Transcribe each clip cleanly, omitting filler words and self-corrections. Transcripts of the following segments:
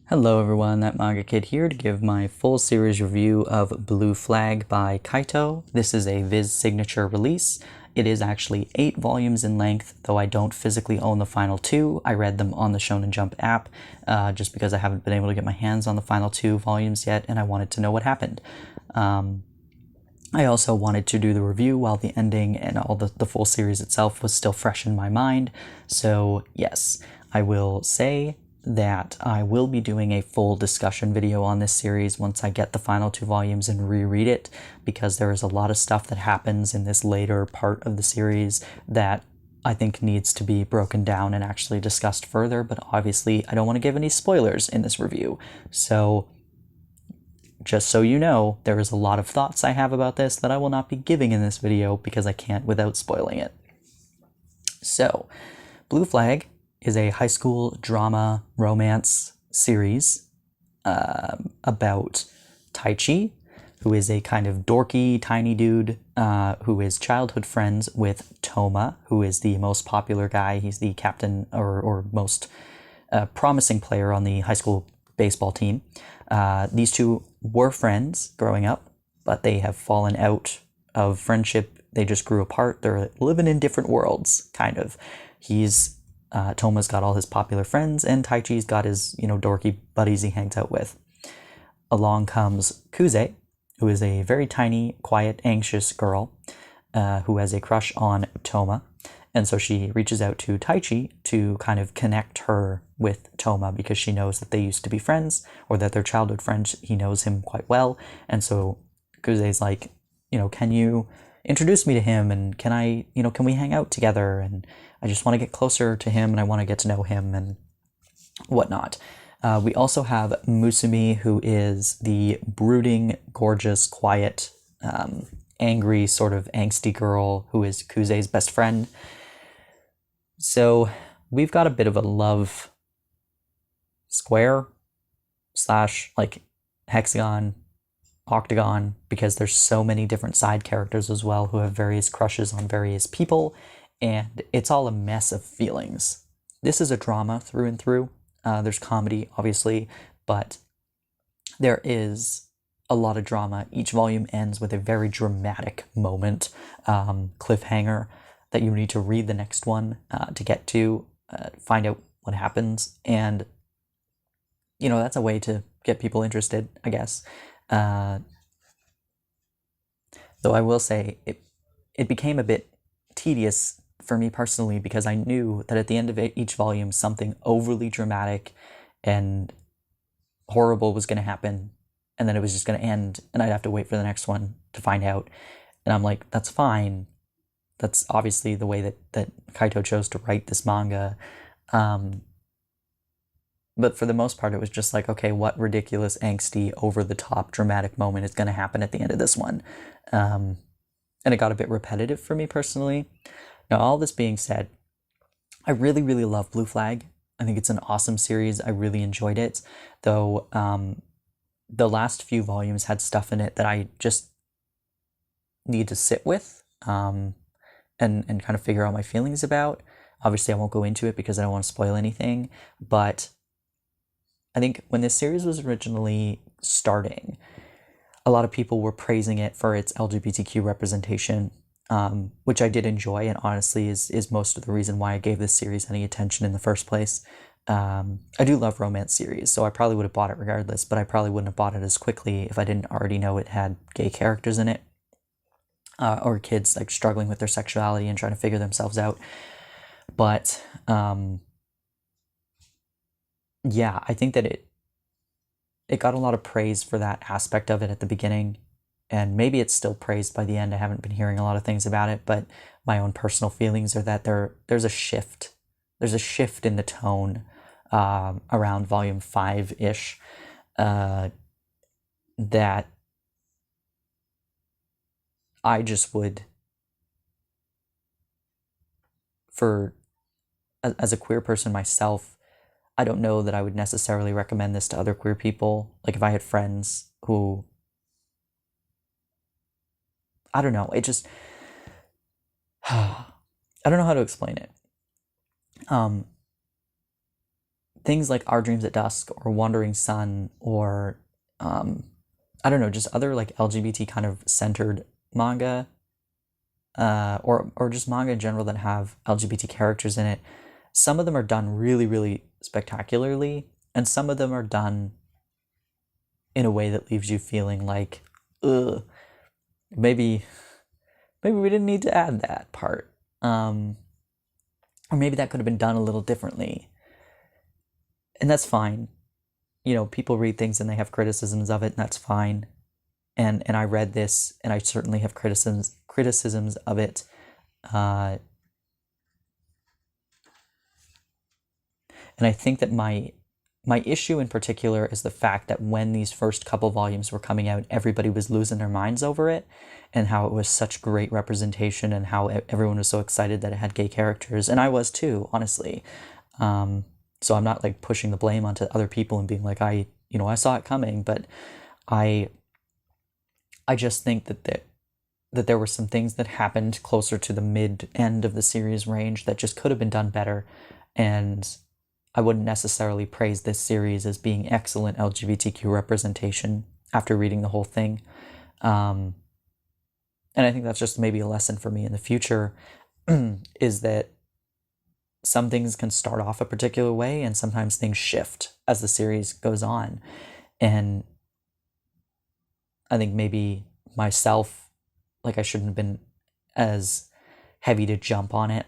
Hello everyone, that Manga Kid here to give my full series review of Blue Flag by Kaito. This is a Viz signature release. It is actually 8 volumes in length, though I don't physically own the final 2. I read them on the Shonen Jump app, just because I haven't been able to get my hands on the final 2 volumes yet, and I wanted to know what happened. I also wanted to do the review while the ending and all the full series itself was still fresh in my mind, so yes, I will say that I will be doing a full discussion video on this series once I get the final 2 volumes and reread it, because there is a lot of stuff that happens in this later part of the series that I think needs to be broken down and actually discussed further, but obviously I don't want to give any spoilers in this review. So just so you know, there is a lot of thoughts I have about this that I will not be giving in this video because I can't without spoiling it. So, Blue Flag is a high school drama romance series about Taichi, who is a kind of dorky, tiny dude who is childhood friends with Toma, who is the most popular guy. He's the captain or most promising player on the high school baseball team. These two were friends growing up, but they have fallen out of friendship. They just grew apart. They're living in different worlds, kind of. Toma's got all his popular friends, and Taichi's got his, dorky buddies he hangs out with. Along comes Kuze, who is a very tiny, quiet, anxious girl who has a crush on Toma. And so she reaches out to Taichi to kind of connect her with Toma because she knows that they used to be friends, or that they're childhood friends. He knows him quite well. And so Kuze's like, can you introduce me to him, and can we hang out together? And I just want to get closer to him, and I want to get to know him and whatnot. We also have Musumi, who is the brooding, gorgeous, quiet, angry, sort of angsty girl who is Kuze's best friend. So we've got a bit of a love square / hexagon, octagon, because there's so many different side characters as well who have various crushes on various people, and it's all a mess of feelings. This is a drama through and through. There's comedy, obviously, but there is a lot of drama. Each volume ends with a very dramatic moment, cliffhanger, that you need to read the next one to get to find out what happens, and that's a way to get people interested, I guess. Though I will say it became a bit tedious for me personally, because I knew that at the end of each volume something overly dramatic and horrible was going to happen, and then it was just going to end, and I'd have to wait for the next one to find out. And I'm like, that's fine. That's obviously the way that Kaito chose to write this manga. But for the most part, it was just like, okay, what ridiculous, angsty, over-the-top, dramatic moment is going to happen at the end of this one? And it got a bit repetitive for me personally. Now, all this being said, I really, really love Blue Flag. I think it's an awesome series. I really enjoyed it, though the last few volumes had stuff in it that I just need to sit with and kind of figure out my feelings about. Obviously, I won't go into it because I don't want to spoil anything, but I think when this series was originally starting, a lot of people were praising it for its LGBTQ representation, which I did enjoy, and honestly is most of the reason why I gave this series any attention in the first place. I do love romance series, so I probably would have bought it regardless, but I probably wouldn't have bought it as quickly if I didn't already know it had gay characters in it, or kids struggling with their sexuality and trying to figure themselves out. But yeah, I think that it got a lot of praise for that aspect of it at the beginning, and maybe it's still praised by the end. I haven't been hearing a lot of things about it, but my own personal feelings are that there's a shift. There's a shift in the tone around volume 5-ish that I just would, as a queer person myself, I don't know that I would necessarily recommend this to other queer people. Like, if I had friends who, I don't know, it just, I don't know how to explain it. things like Our Dreams at Dusk or Wandering Sun or I don't know, just other like LGBT kind of centered manga, or just manga in general that have LGBT characters in it. Some of them are done really, really spectacularly, and some of them are done in a way that leaves you feeling like, ugh, maybe we didn't need to add that part. Or maybe that could have been done a little differently. And that's fine. You know, people read things and they have criticisms of it, and that's fine. And I read this, and I certainly have criticisms of it. And I think that my issue in particular is the fact that when these first couple volumes were coming out, everybody was losing their minds over it, and how it was such great representation, and how everyone was so excited that it had gay characters. And I was too, honestly. So I'm not like pushing the blame onto other people and being like, I saw it coming, but I just think that there were some things that happened closer to the mid end of the series range that just could have been done better. And I wouldn't necessarily praise this series as being excellent LGBTQ representation after reading the whole thing. And I think that's just maybe a lesson for me in the future, is that some things can start off a particular way, and sometimes things shift as the series goes on. And I think maybe myself, like, I shouldn't have been as heavy to jump on it,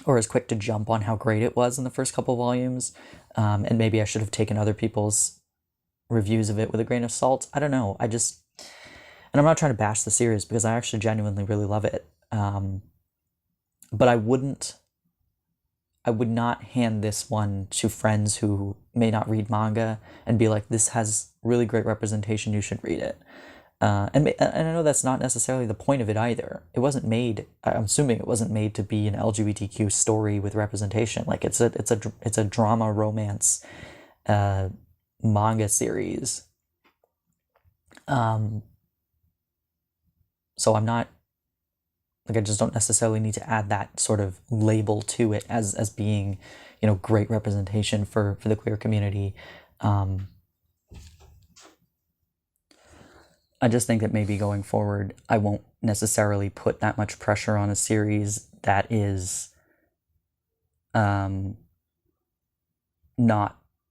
or as quick to jump on how great it was in the first couple volumes. And maybe I should have taken other people's reviews of it with a grain of salt. I don't know. And I'm not trying to bash the series, because I actually genuinely really love it. But I would not hand this one to friends who may not read manga and be like, this has really great representation, you should read it. And I know that's not necessarily the point of it either. It wasn't made, I'm assuming it wasn't made to be an LGBTQ story with representation. Like, it's a drama romance manga series. So I'm not, like, I just don't necessarily need to add that sort of label to it as being, great representation for the queer community. I just think that maybe going forward, I won't necessarily put that much pressure on a series that is not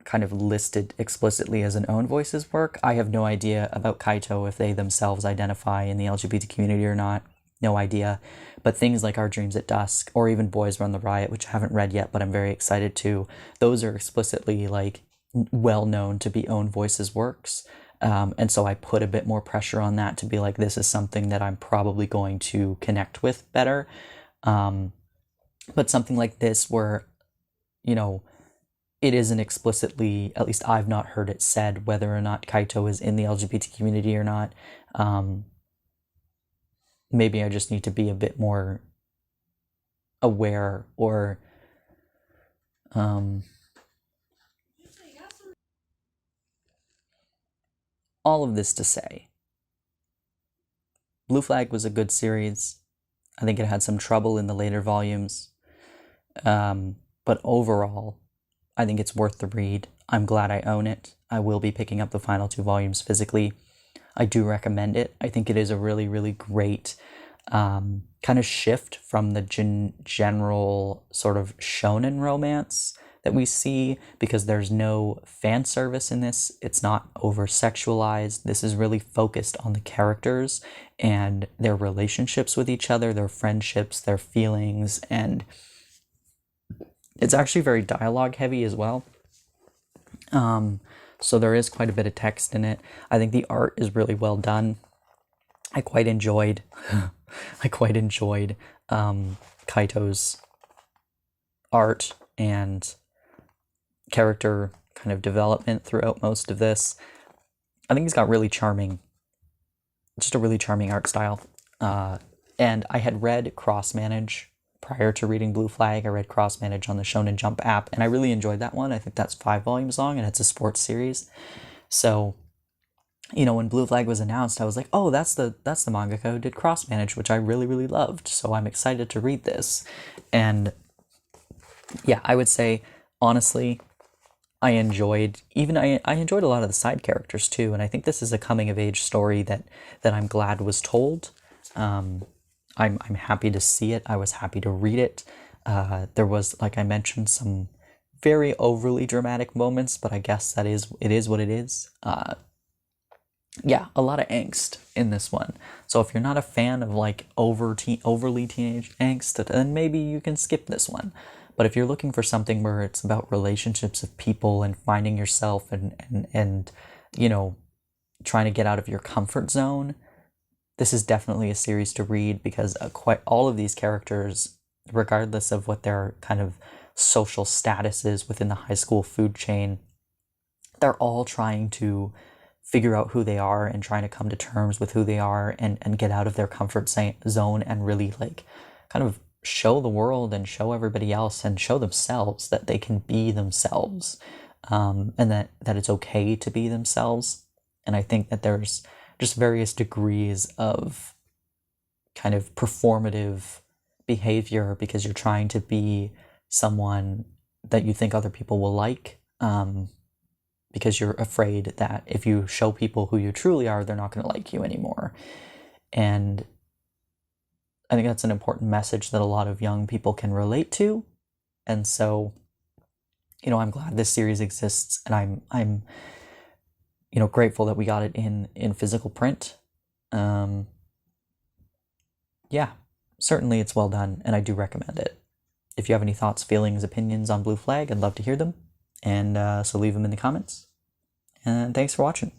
kind of listed explicitly as an own voices work. I have no idea about Kaito, if they themselves identify in the LGBT community or not. No idea. But things like Our Dreams at Dusk, or even Boys Run the Riot, which I haven't read yet, but I'm very excited to, those are explicitly like well known to be own voices works. And so I put a bit more pressure on that to be like, this is something that I'm probably going to connect with better. But something like this where, it isn't explicitly, at least I've not heard it said, whether or not Kaito is in the LGBT community or not. Maybe I just need to be a bit more aware, or all of this to say, Blue Flag was a good series. I think it had some trouble in the later volumes. But overall, I think it's worth the read. I'm glad I own it. I will be picking up the final 2 volumes physically. I do recommend it. I think it is a really, really great kind of shift from the general sort of shonen romance that we see, because there's no fan service in this. It's not over-sexualized. This is really focused on the characters and their relationships with each other, their friendships, their feelings, and it's actually very dialogue heavy as well. So there is quite a bit of text in it. I think the art is really well done. I quite enjoyed Kaito's art and character kind of development throughout most of this. I think he's got a really charming art style. And I had read Cross Manage prior to reading Blue Flag. I read Cross Manage on the Shonen Jump app, and I really enjoyed that one. I think that's 5 volumes long, and it's a sports series. So, when Blue Flag was announced, I was like, oh, that's the mangaka who did Cross Manage, which I really, really loved. So I'm excited to read this. And yeah, I would say, honestly, I enjoyed I enjoyed a lot of the side characters too, and I think this is a coming of age story that I'm glad was told. I'm happy to see it. I was happy to read it. There was, like I mentioned, some very overly dramatic moments, but I guess it is what it is. Yeah, a lot of angst in this one. So if you're not a fan of like overly teenage angst, then maybe you can skip this one. But if you're looking for something where it's about relationships of people and finding yourself and you know, trying to get out of your comfort zone, this is definitely a series to read because quite all of these characters, regardless of what their kind of social status is within the high school food chain, they're all trying to figure out who they are and trying to come to terms with who they are and get out of their comfort zone and really like kind of show the world and show everybody else and show themselves that they can be themselves, and that it's okay to be themselves. And I think that there's just various degrees of kind of performative behavior because you're trying to be someone that you think other people will like, because you're afraid that if you show people who you truly are, they're not going to like you anymore. And I think that's an important message that a lot of young people can relate to. And so, you know, I'm glad this series exists, and I'm you know, grateful that we got it in physical print. Yeah, certainly it's well done, and I do recommend it. If you have any thoughts, feelings, opinions on Blue Flag, I'd love to hear them. And so leave them in the comments. And thanks for watching.